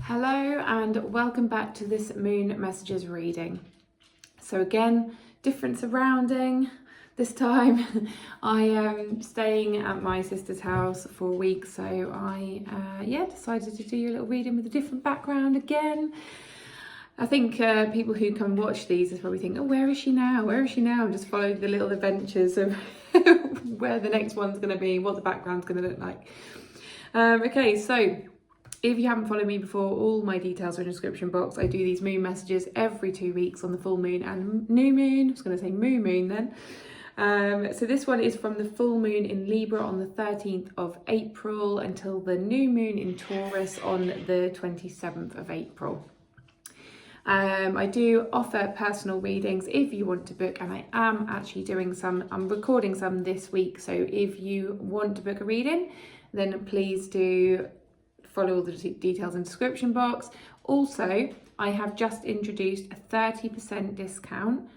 Hello and welcome back to this Moon Messages reading. So again, different surrounding. This time I am staying at my sister's house for a week, so I decided to do a little reading with a different background again. I think people who come watch these is probably thinking, oh, where is she now? Where is she now? Just follow the little adventures of where the next one's going to be, what the background's going to look like. Okay, so if you haven't followed me before, all my details are in the description box. I do these moon messages every 2 weeks on the full moon and new moon. I was going to say moon then. So this one is from the full moon in Libra on the 13th of April until the new moon in Taurus on the 27th of April. I do offer personal readings if you want to book, and I am actually doing some. I'm recording some this week, so if you want to book a reading, then please do follow all the details in the description box. Also, I have just introduced a 30% discount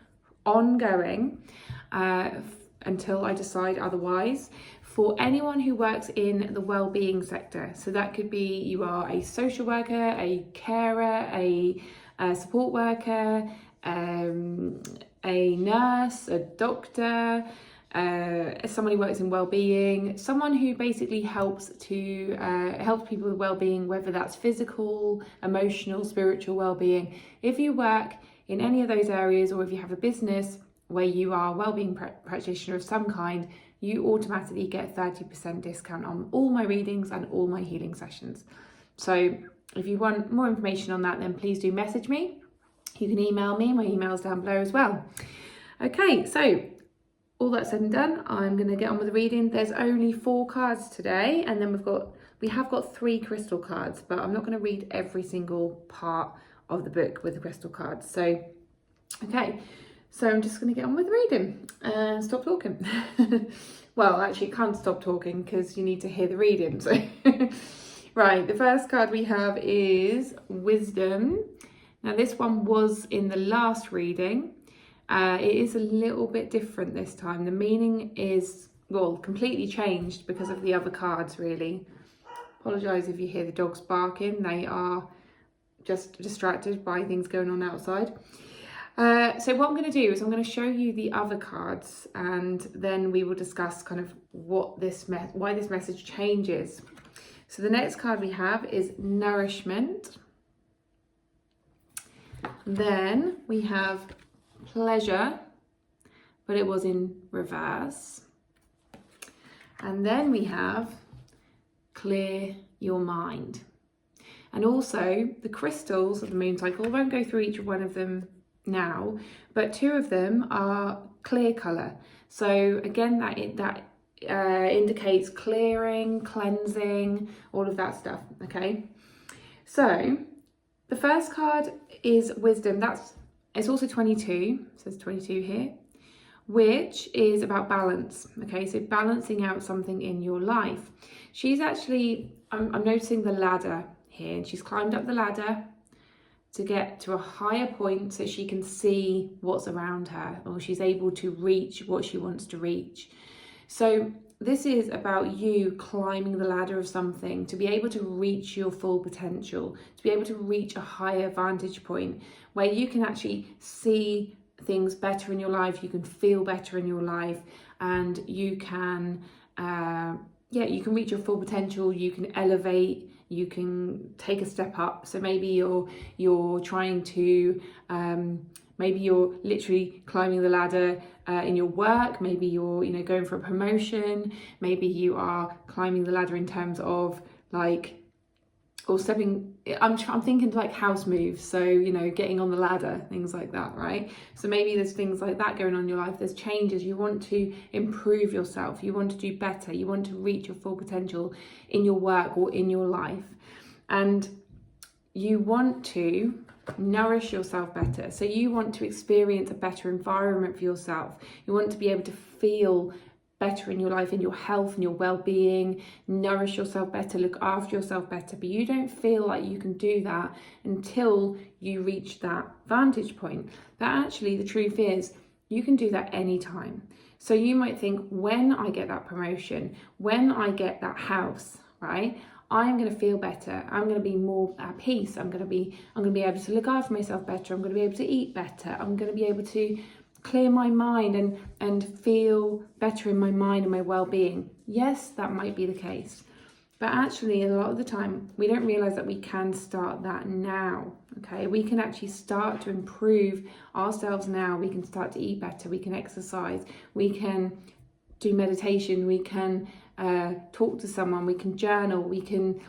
ongoing until I decide otherwise for anyone who works in the well-being sector. So that could be you are a social worker, a carer, a support worker, a nurse, a doctor, someone who works in well-being, someone who basically helps people with well-being, whether that's physical, emotional, spiritual well-being. If you work in any of those areas, or if you have a business where you are a well-being practitioner of some kind, you automatically get 30% discount on all my readings and all my healing sessions. So if you want more information on that, then please do message me. You can email me, my email's down below as well. Okay, so all that said and done, I'm going to get on with the reading. There's only 4 cards today, and then we have got 3 crystal cards, but I'm not going to read every single part of the book with the crystal cards. So, okay, so I'm just going to get on with the reading and stop talking. Well, actually, can't stop talking because you need to hear the reading. So, right, the first card we have is Wisdom. Now, this one was in the last reading. It is a little bit different this time. The meaning is, well, completely changed because of the other cards, really. Apologise if you hear the dogs barking. They are just distracted by things going on outside. So what I'm going to do is I'm going to show you the other cards, and then we will discuss kind of why this message changes. So the next card we have is Nourishment. Then we have Pleasure, but it was in reverse. And then we have Clear Your Mind. And also the crystals of the moon cycle, I won't go through each one of them now, but 2 of them are clear colour. So again, that indicates clearing, cleansing, all of that stuff. Okay, so the first card is Wisdom. It's also 22, it says 22 here, which is about balance. Okay, so balancing out something in your life. She's actually, I'm noticing the ladder here, and she's climbed up the ladder to get to a higher point so she can see what's around her, or she's able to reach what she wants to reach. So this is about you climbing the ladder of something to be able to reach your full potential, to be able to reach a higher vantage point where you can actually see things better in your life, you can feel better in your life, and you can you can reach your full potential, you can elevate, you can take a step up. So maybe you're trying to maybe you're literally climbing the ladder in your work. Maybe you're going for a promotion. Maybe you are climbing the ladder in terms of stepping. I'm thinking like house moves. So getting on the ladder, things like that, right? So maybe there's things like that going on in your life. There's changes. You want to improve yourself. You want to do better. You want to reach your full potential in your work or in your life, and you want to nourish yourself better. So you want to experience a better environment for yourself. You want to be able to feel better in your life, in your health, in your well-being, nourish yourself better, look after yourself better. But you don't feel like you can do that until you reach that vantage point. But actually the truth is you can do that anytime. So you might think, when I get that promotion, when I get that house, right, I'm going to feel better. I'm going to be more at peace. I'm going to be able to look after myself better. I'm going to be able to eat better. I'm going to be able to clear my mind and feel better in my mind and my well-being. Yes, that might be the case. But actually, a lot of the time, we don't realize that we can start that now, okay? We can actually start to improve ourselves now. We can start to eat better. We can exercise. We can do meditation. We can talk to someone. We can journal. We can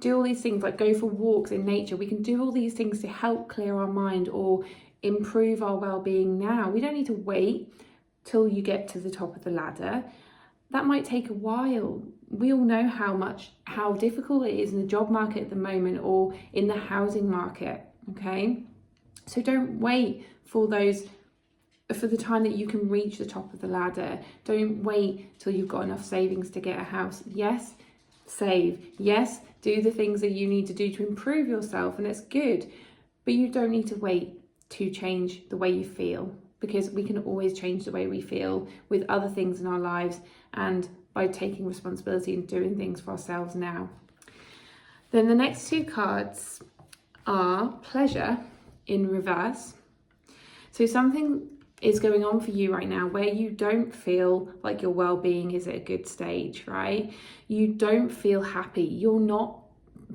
do all these things, like go for walks in nature. We can do all these things to help clear our mind or improve our well-being now. We don't need to wait till you get to the top of the ladder. That might take a while. We all know how difficult it is in the job market at the moment or in the housing market, okay? So don't wait for the time that you can reach the top of the ladder. Don't wait till you've got enough savings to get a house. Yes, save. Yes, do the things that you need to do to improve yourself, and it's good. But you don't need to wait to change the way you feel, because we can always change the way we feel with other things in our lives and by taking responsibility and doing things for ourselves now. Then the next two cards are pleasure in reverse. So something is going on for you right now where you don't feel like your well-being is at a good stage, right? You don't feel happy. You're not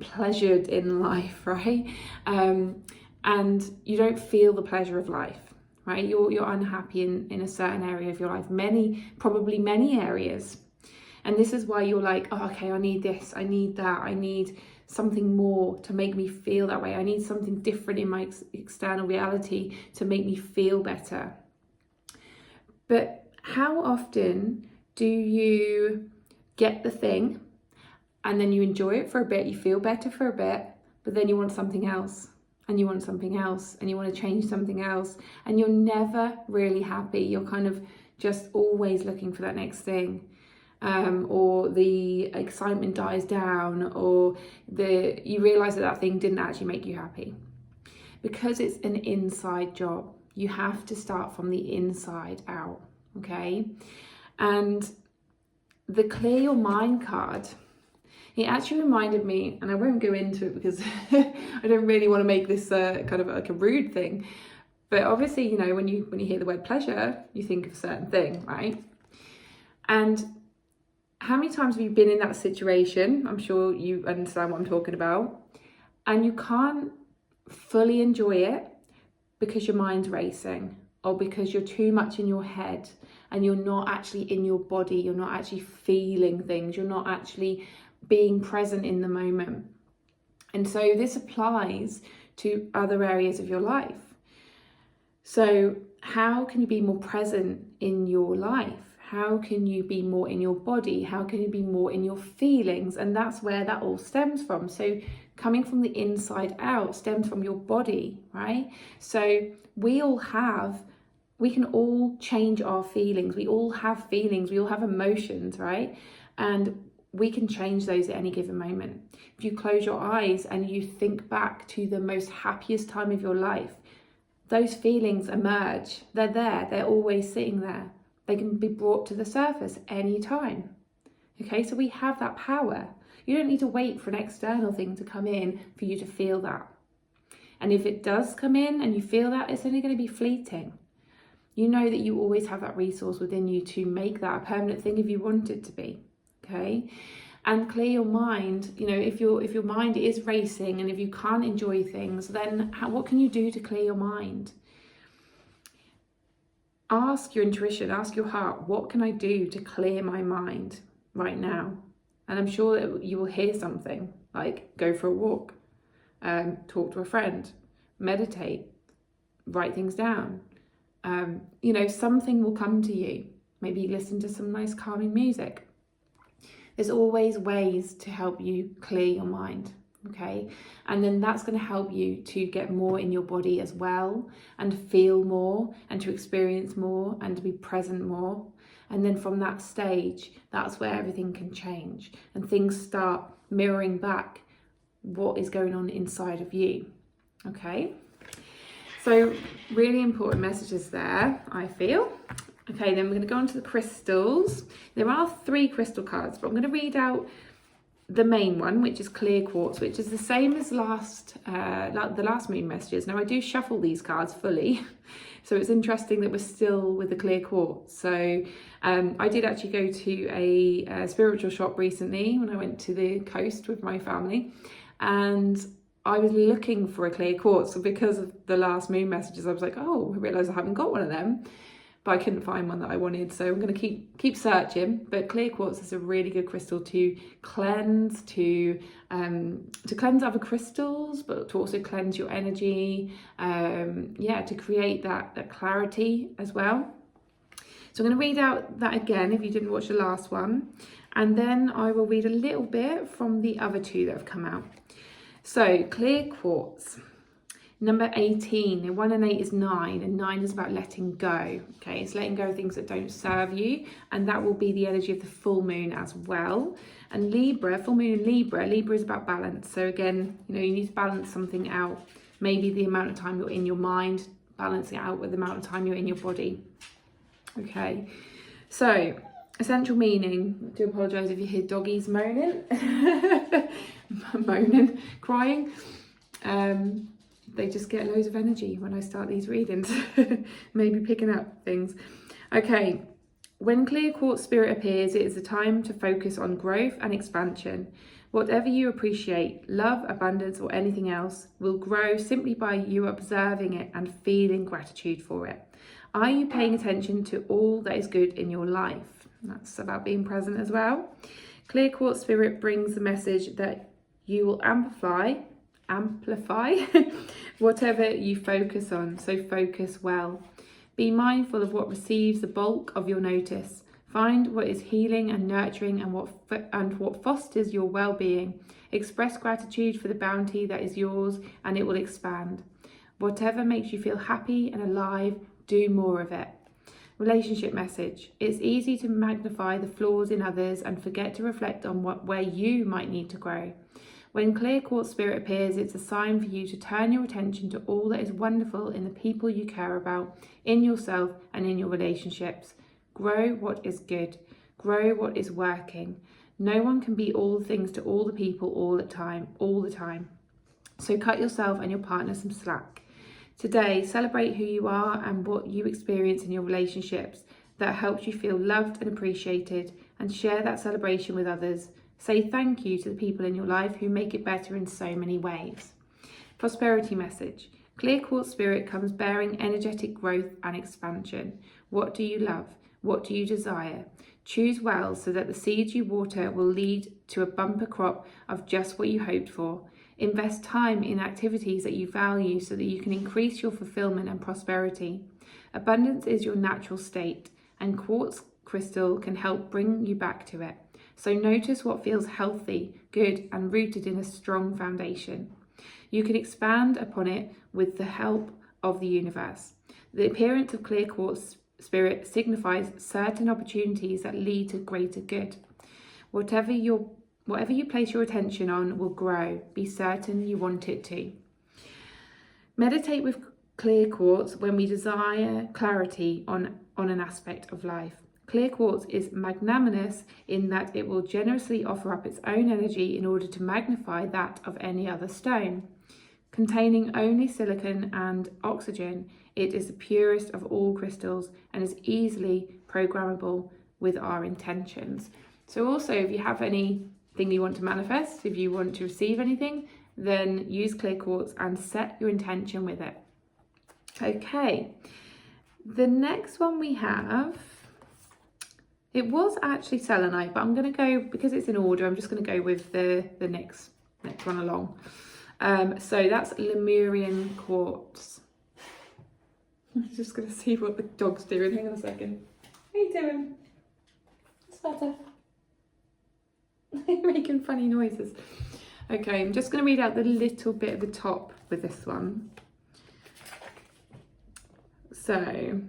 pleasured in life, right? And you don't feel the pleasure of life, right? You're unhappy in a certain area of your life, probably many areas. And this is why you're like, oh, okay, I need this, I need that, I need something more to make me feel that way. I need something different in my external reality to make me feel better. But how often do you get the thing and then you enjoy it for a bit, you feel better for a bit, but then you want something else? And you want something else, and you want to change something else, and you're never really happy. You're kind of just always looking for that next thing, or the excitement dies down, or you realize that thing didn't actually make you happy. Because it's an inside job, you have to start from the inside out, okay? And the clear your mind card, it actually reminded me, and I won't go into it because I don't really want to make this kind of like a rude thing, but obviously, you know, when you hear the word pleasure, you think of a certain thing, right? And how many times have you been in that situation? I'm sure you understand what I'm talking about. And you can't fully enjoy it because your mind's racing, or because you're too much in your head and you're not actually in your body, you're not actually feeling things, you're not actually being present in the moment. And so this applies to other areas of your life. So how can you be more present in your life? How can you be more in your body? How can you be more in your feelings? And that's where that all stems from. So coming from the inside out stems from your body, right? So we can all change our feelings. We all have feelings. We all have emotions, right? And we can change those at any given moment. If you close your eyes and you think back to the most happiest time of your life, those feelings emerge. They're there. They're always sitting there. They can be brought to the surface any time. Okay, so we have that power. You don't need to wait for an external thing to come in for you to feel that. And if it does come in and you feel that, it's only going to be fleeting. You know that you always have that resource within you to make that a permanent thing if you want it to be. Okay, and clear your mind. You know, if your mind is racing and if you can't enjoy things, then what can you do to clear your mind? Ask your intuition, ask your heart, what can I do to clear my mind right now? And I'm sure that you will hear something like go for a walk, talk to a friend, meditate, write things down. You know, something will come to you. Maybe listen to some nice calming music. There's always ways to help you clear your mind, okay? And then that's going to help you to get more in your body as well, and feel more, and to experience more, and to be present more. And then from that stage, that's where everything can change and things start mirroring back what is going on inside of you, okay? So really important messages there, I feel. Okay, then we're going to go on to the crystals. There are 3 crystal cards, but I'm going to read out the main one, which is clear quartz, which is the same as the last moon messages. Now I do shuffle these cards fully, so it's interesting that we're still with the clear quartz. So I did actually go to a spiritual shop recently when I went to the coast with my family, and I was looking for a clear quartz. So because of the last moon messages, I was like, oh, I realise I haven't got one of them. But I couldn't find one that I wanted, so I'm going to keep searching. But clear quartz is a really good crystal to cleanse, to cleanse other crystals, but to also cleanse your energy. To create that clarity as well. So I'm going to read out that again if you didn't watch the last one, and then I will read a little bit from the other two that have come out. So clear quartz. Number 18, 1 and 8 is 9, and 9 is about letting go. Okay, it's letting go of things that don't serve you, and that will be the energy of the full moon as well. And Libra, full moon in Libra is about balance. So again, you need to balance something out. Maybe the amount of time you're in your mind, balance it out with the amount of time you're in your body. Okay, so essential meaning. I do apologise if you hear doggies moaning, crying. They just get loads of energy when I start these readings, maybe picking up things. Okay, when clear quartz spirit appears, it is a time to focus on growth and expansion. Whatever you appreciate, love, abundance, or anything else, will grow simply by you observing it and feeling gratitude for it. Are you paying attention to all that is good in your life? That's about being present as well. Clear quartz spirit brings the message that you will amplify whatever you focus on, so focus well. Be mindful of what receives the bulk of your notice. Find what is healing and nurturing and what fosters your well-being. Express gratitude for the bounty that is yours, and it will expand. Whatever makes you feel happy and alive, do more of it. Relationship message. It's easy to magnify the flaws in others and forget to reflect on where you might need to grow. When clear quartz spirit appears, it's a sign for you to turn your attention to all that is wonderful in the people you care about, in yourself and in your relationships. Grow what is good. Grow what is working. No one can be all the things to all the people all the time. So cut yourself and your partner some slack. Today, celebrate who you are and what you experience in your relationships that helps you feel loved and appreciated, and share that celebration with others. Say thank you to the people in your life who make it better in so many ways. Prosperity message. Clear quartz spirit comes bearing energetic growth and expansion. What do you love? What do you desire? Choose well so that the seeds you water will lead to a bumper crop of just what you hoped for. Invest time in activities that you value so that you can increase your fulfillment and prosperity. Abundance is your natural state, and quartz crystal can help bring you back to it. So notice what feels healthy, good, and rooted in a strong foundation. You can expand upon it with the help of the universe. The appearance of clear quartz spirit signifies certain opportunities that lead to greater good. Whatever you place your attention on will grow. Be certain you want it to. Meditate with clear quartz when we desire clarity on an aspect of life. Clear quartz is magnanimous in that it will generously offer up its own energy in order to magnify that of any other stone. Containing only silicon and oxygen, it is the purest of all crystals and is easily programmable with our intentions. So also, if you have anything you want to manifest, if you want to receive anything, then use clear quartz and set your intention with it. Okay, the next one we have, it was actually selenite, but I'm going to go, because it's in order, I'm just going to go with the next one along. So that's Lemurian quartz. I'm just going to see what the dog's doing. Hang on a second. What are you doing? What's better? Making funny noises. Okay, I'm just going to read out the little bit at the top with this one. So,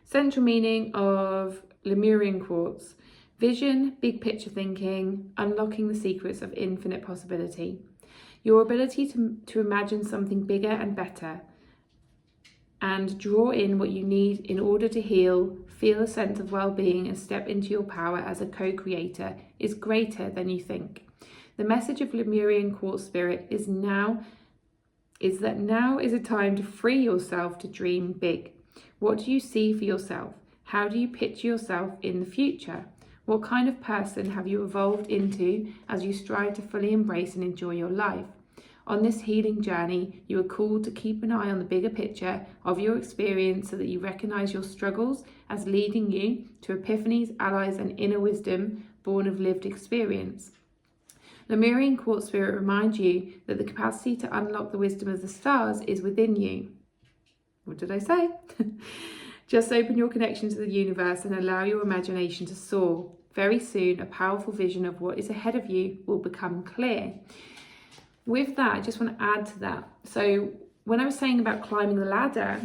central meaning of Lemurian quartz: vision, big picture thinking, unlocking the secrets of infinite possibility. Your ability to imagine something bigger and better and draw in what you need in order to heal, feel a sense of well-being and step into your power as a co-creator is greater than you think. The message of Lemurian Quartz Spirit is that now is a time to free yourself to dream big. What do you see for yourself? How do you picture yourself in the future? What kind of person have you evolved into as you strive to fully embrace and enjoy your life? On this healing journey, you are called to keep an eye on the bigger picture of your experience so that you recognize your struggles as leading you to epiphanies, allies, and inner wisdom born of lived experience. Lemurian Quartz Spirit reminds you that the capacity to unlock the wisdom of the stars is within you. What did I say? Just open your connection to the universe and allow your imagination to soar. Very soon, a powerful vision of what is ahead of you will become clear. With that, I just want to add to that. So when I was saying about climbing the ladder,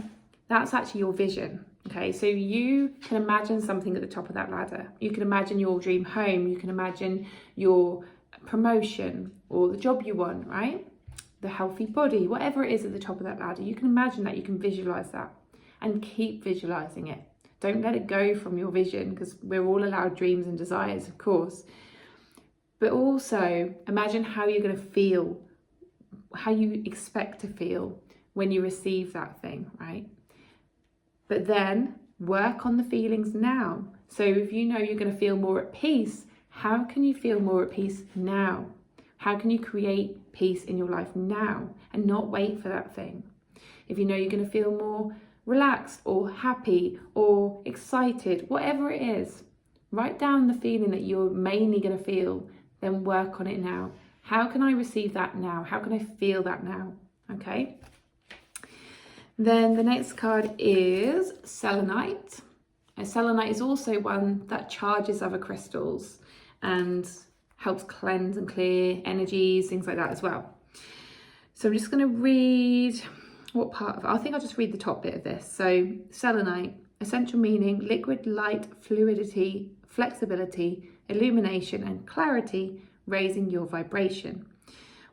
that's actually your vision. Okay, so you can imagine something at the top of that ladder. You can imagine your dream home. You can imagine your promotion or the job you want, right? The healthy body, whatever it is at the top of that ladder. You can imagine that, you can visualize that and keep visualizing it. Don't let it go from your vision, because we're all allowed dreams and desires, of course. But also imagine how you're going to feel, how you expect to feel when you receive that thing, right? But then work on the feelings now. So if you know you're going to feel more at peace, how can you feel more at peace now? How can you create peace in your life now and not wait for that thing? If you know you're going to feel more relaxed or happy or excited, whatever it is, write down the feeling that you're mainly going to feel, then work on it now. How can I receive that now? How can I feel that now? Okay. Then the next card is selenite. And selenite is also one that charges other crystals and helps cleanse and clear energies, things like that as well. So I'm just going to read what part of it. I think I'll just read the top bit of this. So selenite, essential meaning, liquid light, fluidity, flexibility, illumination and clarity, raising your vibration.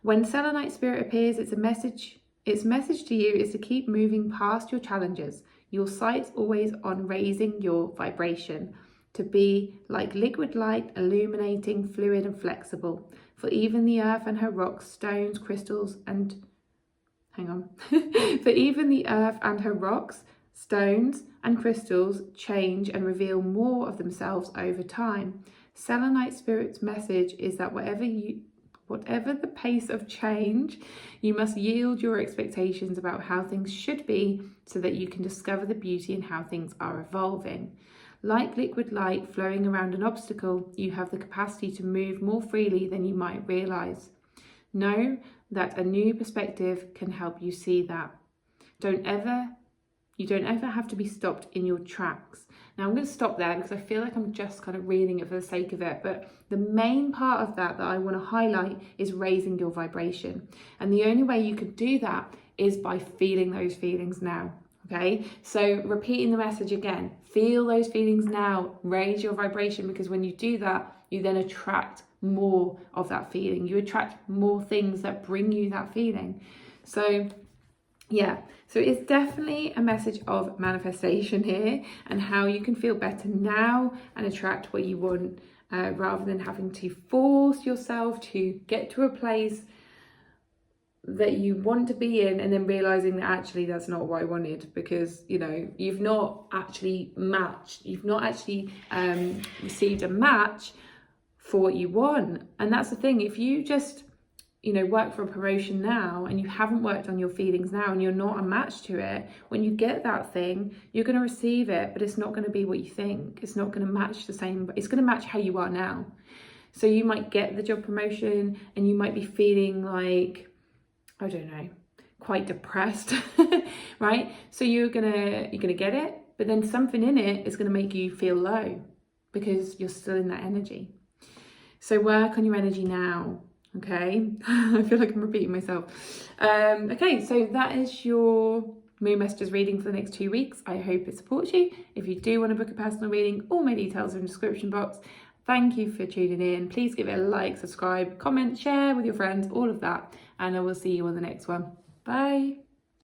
When selenite spirit appears, its message to you is to keep moving past your challenges. Your sight's always on raising your vibration, to be like liquid light, illuminating, fluid and flexible. For even the earth and her rocks, stones, crystals and for even the earth and her rocks, stones and crystals change and reveal more of themselves over time. Selenite spirit's message is that whatever the pace of change, you must yield your expectations about how things should be so that you can discover the beauty in how things are evolving. Like liquid light flowing around an obstacle, you have the capacity to move more freely than you might realize. Know that a new perspective can help you see that. You don't ever have to be stopped in your tracks. Now I'm going to stop there because I feel like I'm just kind of reading it for the sake of it, but the main part of that I want to highlight is raising your vibration. And the only way you could do that is by feeling those feelings now. Okay, so repeating the message again, feel those feelings now, raise your vibration, because when you do that, you then attract more of that feeling. You attract more things that bring you that feeling. So yeah, so it's definitely a message of manifestation here and how you can feel better now and attract what you want, rather than having to force yourself to get to a place that you want to be in and then realizing that actually that's not what I wanted, because you've not actually matched, you've not actually received a match for what you want. And that's the thing, if you just work for a promotion now and you haven't worked on your feelings now and you're not a match to it, when you get that thing, you're going to receive it, but it's not going to be what you think. It's not going to match the same, it's going to match how you are now. So you might get the job promotion and you might be feeling like, I don't know, quite depressed, right? So you're gonna get it, but then something in it is gonna make you feel low because you're still in that energy. So work on your energy now, okay? I feel like I'm repeating myself. Okay, so that is your Moon Messages reading for the next 2 weeks. I hope it supports you. If you do want to book a personal reading, all my details are in the description box. Thank you for tuning in. Please give it a like, subscribe, comment, share with your friends, all of that. And I will see you on the next one. Bye.